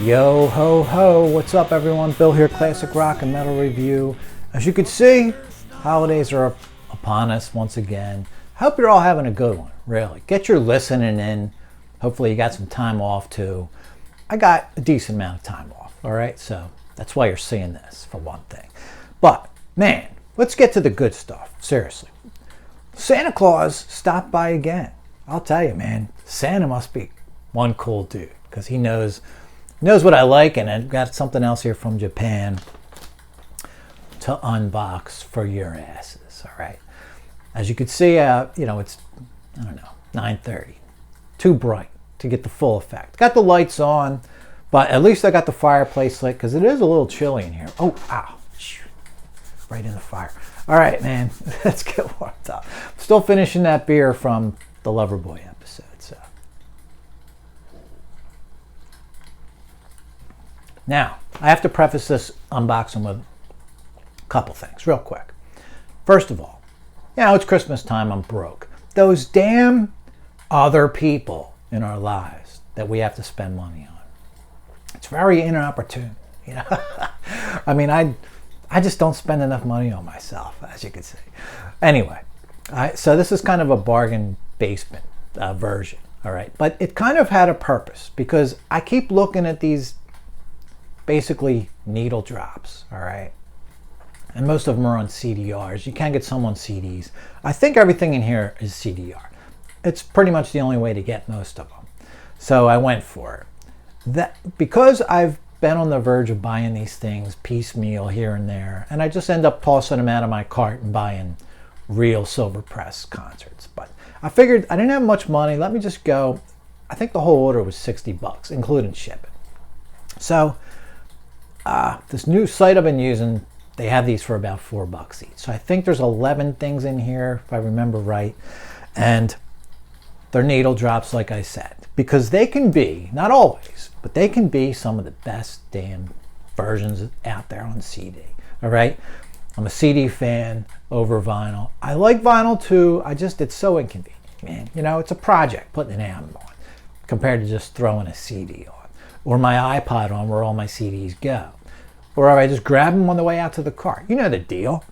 Yo ho ho, what's up everyone? Bill here, Classic Rock and Metal Review. As you can see, holidays are upon us once again. I hope you're all having a good one, really. Get your listening in. Hopefully you got some time off too. I got a decent amount of time off, all right? So that's why you're seeing this, for one thing. But, man, let's get to the good stuff, seriously. Santa Claus stopped by again. I'll tell you, man, Santa must be one cool dude because he knows what I like, and I've got something else here from Japan to unbox for your asses, all right? As you can see, it's, 9:30. Too bright to get the full effect. Got the lights on, but at least I got the fireplace lit because it is a little chilly in here. Oh, ow. Right in the fire. All right, man, let's get warmed up. Still finishing that beer from the Loverboy episode, so. Now, I have to preface this unboxing with a couple things, real quick. First of all, it's Christmas time, I'm broke. Those damn other people in our lives that we have to spend money on. It's very inopportune, I mean, I just don't spend enough money on myself, as you can see. Anyway, so this is kind of a bargain basement version, all right? But it kind of had a purpose because I keep looking at these basically needle drops, all right? And most of them are on CDRs. You can get some on CDs. I think everything in here is CDR. It's pretty much the only way to get most of them. So I went for it. Because I've been on the verge of buying these things piecemeal here and there, and I just end up tossing them out of my cart and buying real Silver Press concerts. But I figured I didn't have much money. Let me just go. I think the whole order was $60, including shipping. So this new site I've been using, they have these for about $4 each. So I think there's 11 things in here, if I remember right. And they're needle drops, like I said, because they can be, not always, but they can be some of the best damn versions out there on CD, all right? I'm a CD fan over vinyl. I like vinyl too, it's so inconvenient, man. It's a project putting an album on compared to just throwing a CD on, or my iPod on where all my CDs go, or I just grab them on the way out to the car. You know the deal.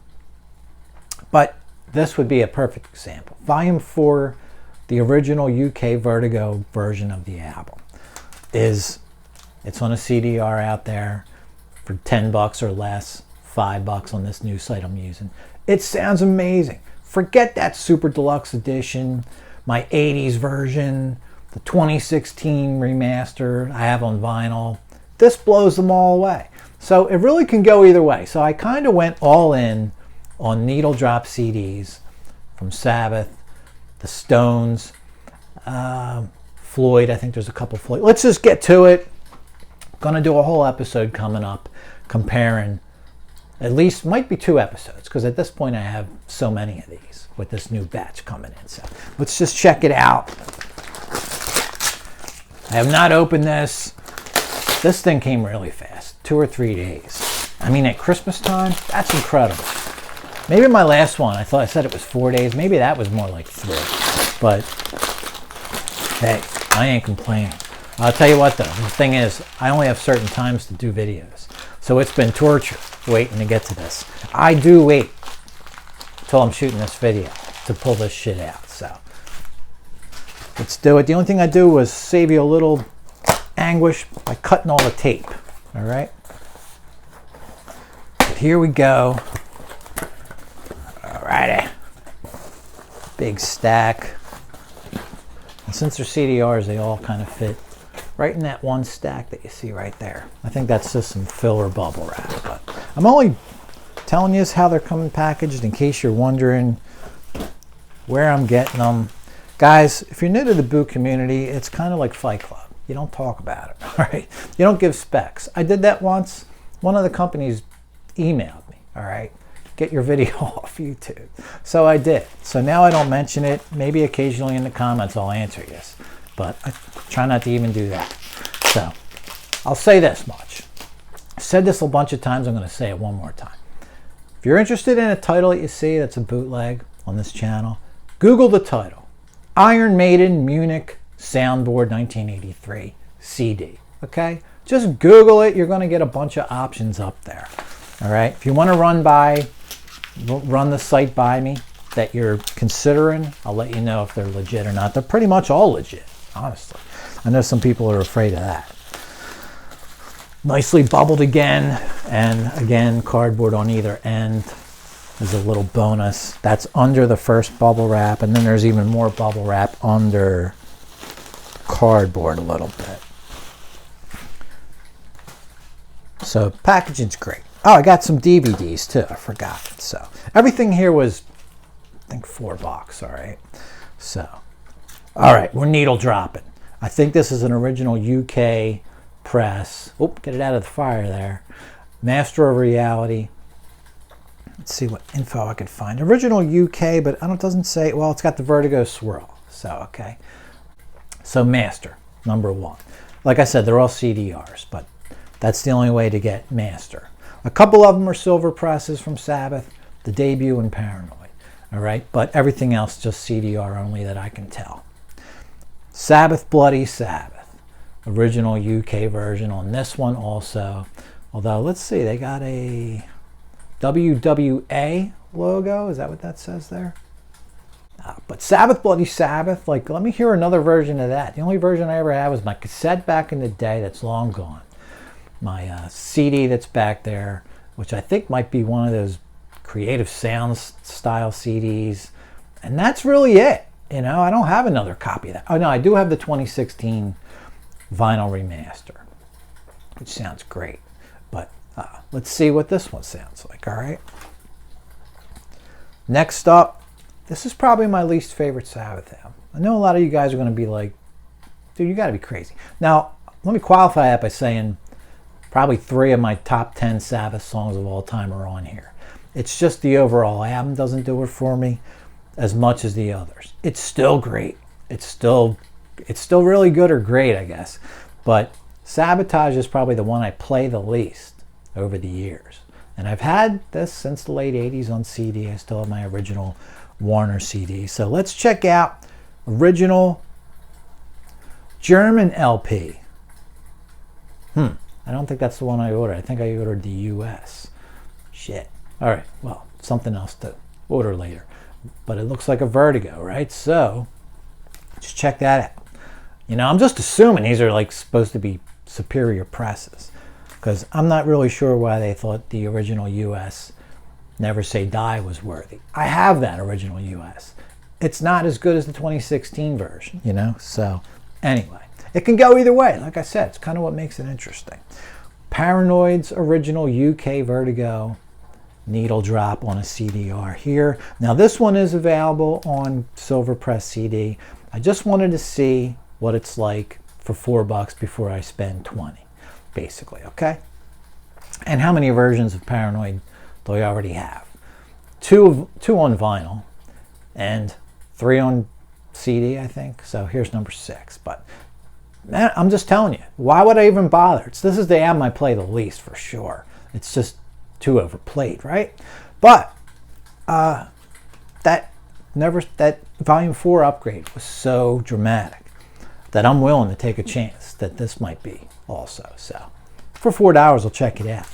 But this would be a perfect example. Volume 4, the original UK Vertigo version of the album, it's on a CDR out there for $10 or less, $5 on this new site I'm using. It sounds amazing. Forget that super deluxe edition, my 80s version, the 2016 remaster I have on vinyl. This blows them all away. So it really can go either way. So I kind of went all in on needle drop CDs from Sabbath, the Stones, Floyd. I think there's a couple Floyd. Let's just get to it. Gonna do a whole episode coming up comparing, at least might be 2 episodes, because at this point I have so many of these with this new batch coming in. So let's just check it out. I have not opened this. This thing came really fast, 2 or 3 days. I mean, at Christmas time, that's incredible. Maybe my last one, I said it was 4 days. Maybe that was more like 3. But hey, I ain't complaining. I'll tell you what though, the thing is, I only have certain times to do videos. So it's been torture waiting to get to this. I do wait till I'm shooting this video to pull this shit out. So let's do it. The only thing I do was save you a little anguish by cutting all the tape. All right. But here we go. All righty. Big stack. And since they're CDRs, they all kind of fit right in that one stack that you see right there. I think that's just some filler bubble wrap. But I'm only telling you how they're coming packaged in case you're wondering where I'm getting them. Guys, if you're new to the boot community, it's kind of like Fight Club. You don't talk about it, all right? You don't give specs. I did that once. One of the companies emailed me, all right? Get your video off YouTube. So I did. So now I don't mention it. Maybe occasionally in the comments I'll answer yes. But I try not to even do that. So I'll say this much. I've said this a bunch of times. I'm going to say it one more time. If you're interested in a title that you see that's a bootleg on this channel, Google the title. Iron Maiden Munich Soundboard 1983 CD. Okay? just Google it. You're going to get a bunch of options up there. All right. If you want to run the site by me that you're considering, I'll let you know if they're legit or not. They're pretty much all legit, honestly. I know some people are afraid of that. Nicely bubbled again, and again, cardboard on either end. There's a little bonus. That's under the first bubble wrap, and then there's even more bubble wrap under cardboard a little bit. So packaging's great. Oh, I got some DVDs too. I forgot. So everything here was, I think, $4. All right. So, all right, we're needle dropping. I think this is an original UK press. Oh, get it out of the fire there. Master of Reality. Let's see what info I could find. Original UK, but it doesn't say. Well, it's got the Vertigo swirl. So, okay. So Master, number 1. Like I said, they're all CDRs, but that's the only way to get Master. A couple of them are silver presses from Sabbath, the Debut and Paranoid. All right, but everything else just CDR only that I can tell. Sabbath Bloody Sabbath, original UK version on this one also. Although, let's see, they got a WWA logo. Is that what that says there? But Sabbath Bloody Sabbath, like, let me hear another version of that. The only version I ever had was my cassette back in the day that's long gone. My CD that's back there, which I think might be one of those Creative Sounds style CDs. And that's really it. You know, I don't have another copy of that. Oh, no, I do have the 2016 vinyl remaster, which sounds great. But let's see what this one sounds like, all right? Next up, this is probably my least favorite Sabbath album. I know a lot of you guys are going to be like, dude, you got to be crazy. Now, let me qualify that by saying probably 3 of my top 10 Sabbath songs of all time are on here. It's just the overall album doesn't do it for me as much as the others. It's still great. It's still really good or great, I guess. But Sabotage is probably the one I play the least over the years. And I've had this since the late 80s on CD. I still have my original Warner CD. So let's check out original German LP. I don't think that's the one I ordered. I think I ordered the US. Shit. All right. Well, something else to order later. But it looks like a Vertigo, right? So just check that out. You know, I'm just assuming these are like supposed to be superior presses, because I'm not really sure why they thought the original US Never Say Die was worthy. I have that original US. It's not as good as the 2016 version, you know? So anyway, it can go either way. Like I said, it's kind of what makes it interesting. Paranoid's original UK Vertigo needle drop on a CDR here. Now this one is available on Silver Press CD. I just wanted to see what it's like for $4 before I spend 20, basically, okay? And how many versions of Paranoid do I already have? Two on vinyl and 3 on CD, I think. So here's number 6. But man, I'm just telling you, why would I even bother? This is the album I play the least for sure. It's just too overplayed, right? But that Volume 4 upgrade was so dramatic that I'm willing to take a chance that this might be also. So for $4, I'll check it out.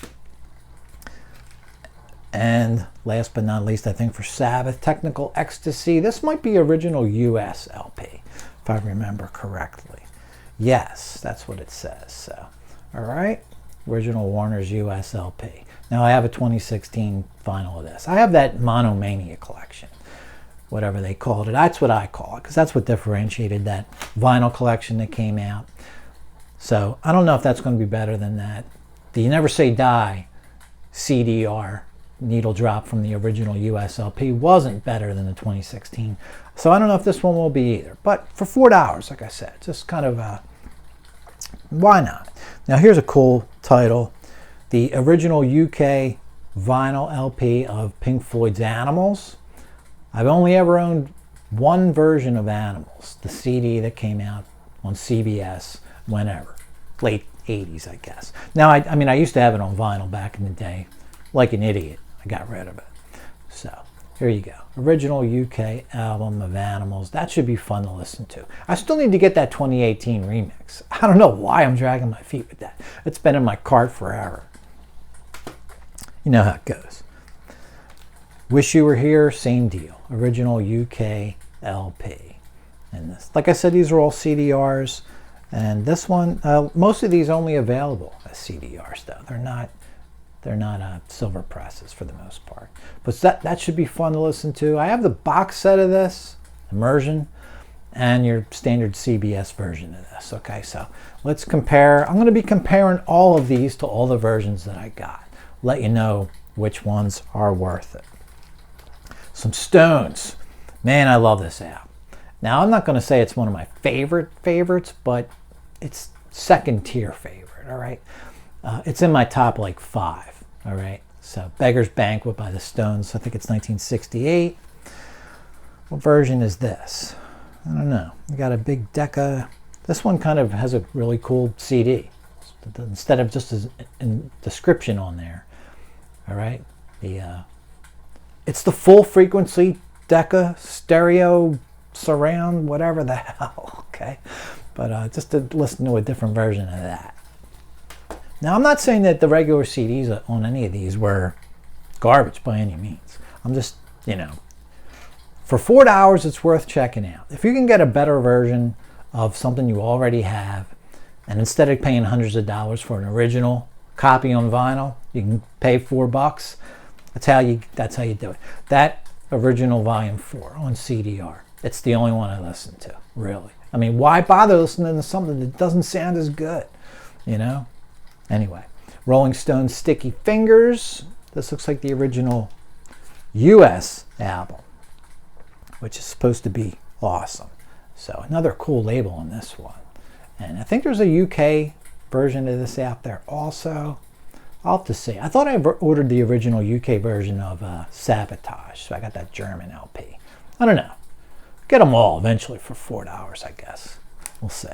And last but not least, I think for Sabbath, Technical Ecstasy. This might be original US LP, if I remember correctly. Yes, that's what it says. So, all right, original Warner's US LP. Now I have a 2016 vinyl of this. I have that Monomania collection, whatever they called it. That's what I call it, because that's what differentiated that vinyl collection that came out. So I don't know if that's going to be better than that. The Never Say Die CDR needle drop from the original US LP wasn't better than the 2016. So I don't know if this one will be either. But for $4, like I said, just kind of why not? Now here's a cool title. The original UK vinyl LP of Pink Floyd's Animals. I've only ever owned one version of Animals, the CD that came out on CBS whenever, late 80s, I guess. Now, I mean, I used to have it on vinyl back in the day. Like an idiot, I got rid of it. So, Here you go. Original UK album of Animals. That should be fun to listen to. I still need to get that 2018 remix. I don't know why I'm dragging my feet with that. It's been in my cart forever. You know how it goes. Wish You Were Here, same deal. Original UK LP. And this, like I said, these are all CDRs. And this one, most of these only available as CDRs though. They're not silver presses for the most part. But that should be fun to listen to. I have the box set of this, immersion, and your standard CBS version of this. Okay, so let's compare. I'm going to be comparing all of these to all the versions that I got. Let you know which ones are worth it. Some Stones. Man, I love this album. Now, I'm not going to say it's one of my favorites, but it's second tier favorite, all right? It's in my top like 5, all right? So Beggar's Banquet by the Stones, I think it's 1968. What version is this? I don't know. You got a big Decca. This one kind of has a really cool CD. Instead of just a description on there, all right? It's the full frequency Decca stereo surround, whatever the hell, okay? But just to listen to a different version of that. Now, I'm not saying that the regular CDs on any of these were garbage by any means. I'm just, for $4, it's worth checking out. If you can get a better version of something you already have, and instead of paying hundreds of dollars for an original copy on vinyl, you can pay $4. That's how you do it. That original Volume 4 on CDR. It's the only one I listen to, really. I mean, why bother listening to something that doesn't sound as good, Anyway, Rolling Stones' Sticky Fingers. This looks like the original US album, which is supposed to be awesome. So another cool label on this one. And I think there's a UK version of this out there also. I'll have to see. I thought I ordered the original UK version of Sabotage, so I got that German LP. I don't know. Get them all eventually for $4, I guess. We'll see.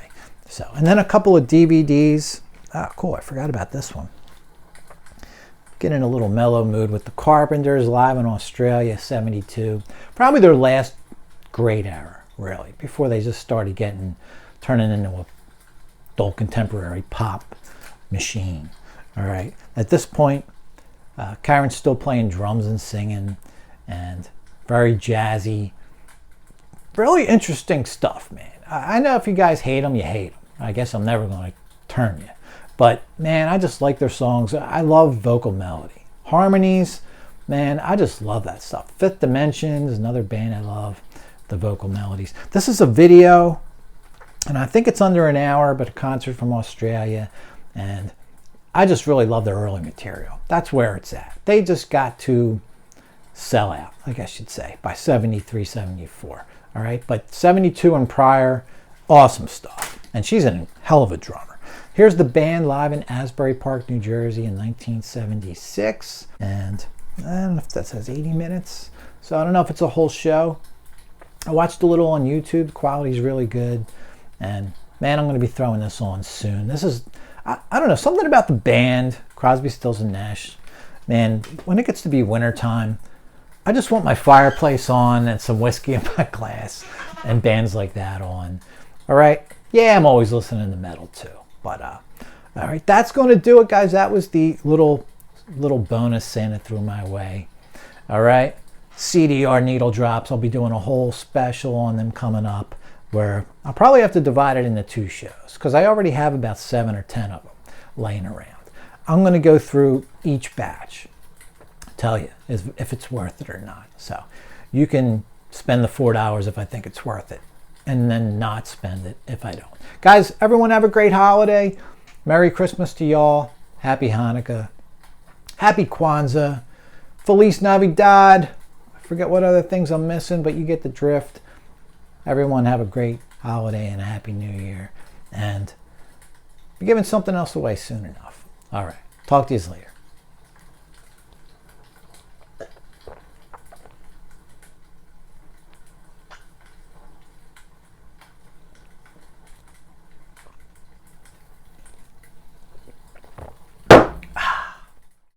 So, and then a couple of DVDs. Ah, cool. I forgot about this one. Get in a little mellow mood with the Carpenters live in Australia, 72. Probably their last great era, really, before they just started turning into a dull contemporary pop machine. All right. At this point, Karen's still playing drums and singing, and very jazzy. Really interesting stuff, man. I know if you guys hate them, you hate them. I guess I'm never going to turn you. But, man, I just like their songs. I love vocal melody. Harmonies, man, I just love that stuff. Fifth Dimension is another band I love, the vocal melodies. This is a video, and I think it's under an hour, but a concert from Australia. And I just really love their early material. That's where it's at. They just got to sell out, I guess you'd say, by 73, 74. All right, but 72 and prior, awesome stuff. And she's a hell of a drummer. Here's the band live in Asbury Park, New Jersey in 1976. And I don't know if that says 80 minutes. So I don't know if it's a whole show. I watched a little on YouTube. The quality's really good. And man, I'm going to be throwing this on soon. This is, I don't know, something about the band, Crosby, Stills, and Nash. Man, when it gets to be wintertime, I just want my fireplace on and some whiskey in my glass and bands like that on. All right. Yeah, I'm always listening to metal too. But all right, that's going to do it, guys. That was the little bonus Santa threw my way. All right. CDR needle drops. I'll be doing a whole special on them coming up, where I'll probably have to divide it into 2 shows because I already have about 7 or 10 of them laying around. I'm going to go through each batch, tell you if it's worth it or not. So you can spend the $4 if I think it's worth it, and then not spend it if I don't. Guys, everyone have a great holiday. Merry Christmas to y'all. Happy Hanukkah. Happy Kwanzaa. Feliz Navidad. I forget what other things I'm missing, but you get the drift. Everyone have a great holiday and a happy new year. And be giving something else away soon enough. All right. Talk to you later.